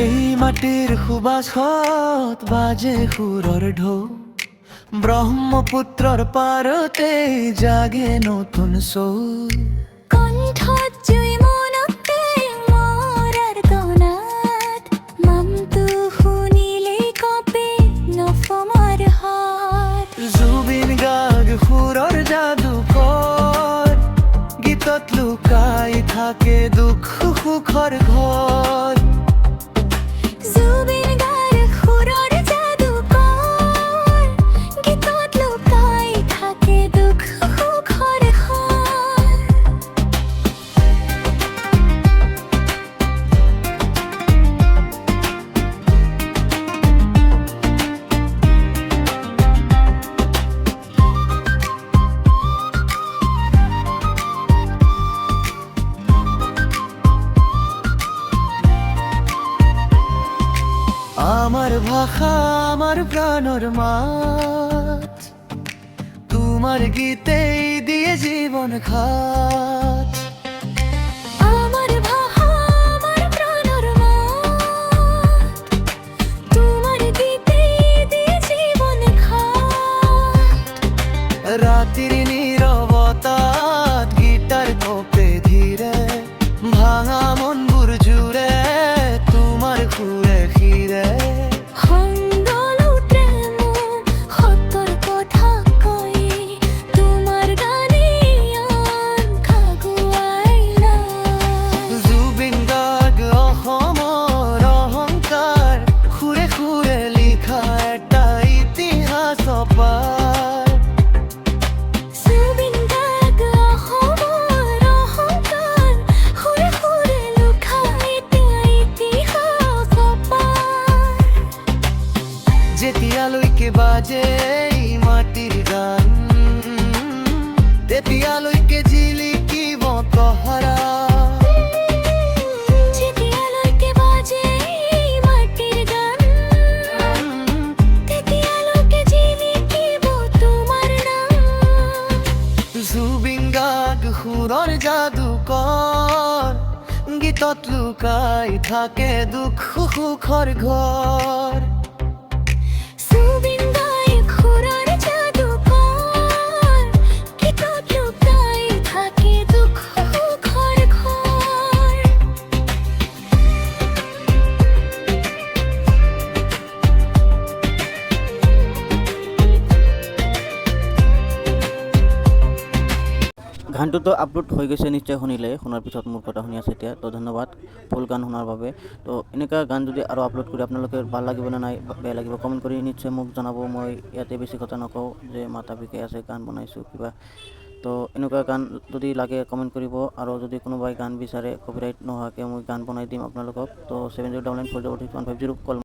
এই মাটির সুবাসত বাজে সুৰৰ ঢৌ, ব্ৰহ্মপুত্ৰৰ পাৰতে জাগে নতুন চৈ। কণ্ঠত জুই মনতে মৰাৰ তনাত, নামটো শুনিলেই কঁপে নফমাৰ হাত। জুবিন গাৰ্গ সুৰৰ যাদুকৰ, গীতত লুকাই থাকে দুখ সুখৰ ঘৰ। জুবিন গাৰ্গ সুৰৰ যাদুকৰ, গীতত লুকাই থাকে দুখ সুখৰ ঘৰ। আমার ভাষা আমার প্রাণর মাত, তোমার গীতেই দিয়ে জীবন খাত। আমার ভাষা আমার প্রাণৰ মাত, তোমাৰ গীতেই দিয়ে জীৱন খাত। রাতির নীরবতাত গিটার কোপে ধীরে, ভাঙা মনবোৰ জুড়ে তোমার সুরে ফিরে। সংগলতে মোক সতৰ কথা কয়, তোমাৰ গানে খাগুৱাই নাই। জুবিন গাৰ্গ অসমৰ অহংকাৰ, সুৰে সুৰে লিখা এটা ইতিহাস অপাৰ। জুবিন গাৰ্গ অসমৰ অহংকাৰ, সুৰে সুৰে লিখা এটা ইতিহাস অপাৰ। যেতিয়ালৈকে বাজে এই মাটিৰ গান, তেতিয়ালৈকে জিলিকিব তহৰা। যেতিয়ালৈকে বাজে এই মাটিৰ গান, তেতিয়ালৈকে জিলিকিব তোমাৰ নাম। জুবিন গাৰ্গ সুৰৰ যাদুকৰ, গীতত লুকাই থাকে দুখ সুখৰ ঘৰ। জুবিন গাৰ্গ সুৰৰ যাদুকৰ, গীতত লুকাই থাকে দুখ সুখৰ ঘৰ। গানটোতো আপলোড হৈ গৈছে, নিশ্চয় শুনিলে। শুনাৰ পিছত মোৰ কথা শুনি আছে এতিয়া, তো ধন্যবাদ ফুল গান শুনাৰ বাবে। তো এনেকুৱা গান যদি আৰু আপলোড কৰি আপোনালোকে ভাল লাগিব নে নাই, বেয়া লাগিব, কমেণ্ট কৰি নিশ্চয় মোক জনাব। মই ইয়াতে বেছি কথা নকওঁ যে মাথা বিষাই আছে গান বনাইছোঁ কিবা। তো এনেকুৱা গান যদি লাগে কমেণ্ট কৰিব, আৰু যদি কোনোবাই গান বিচাৰে কপিৰাইট নোহোৱাকৈ মই গান বনাই দিম আপোনালোকক। তো 7099406150 কল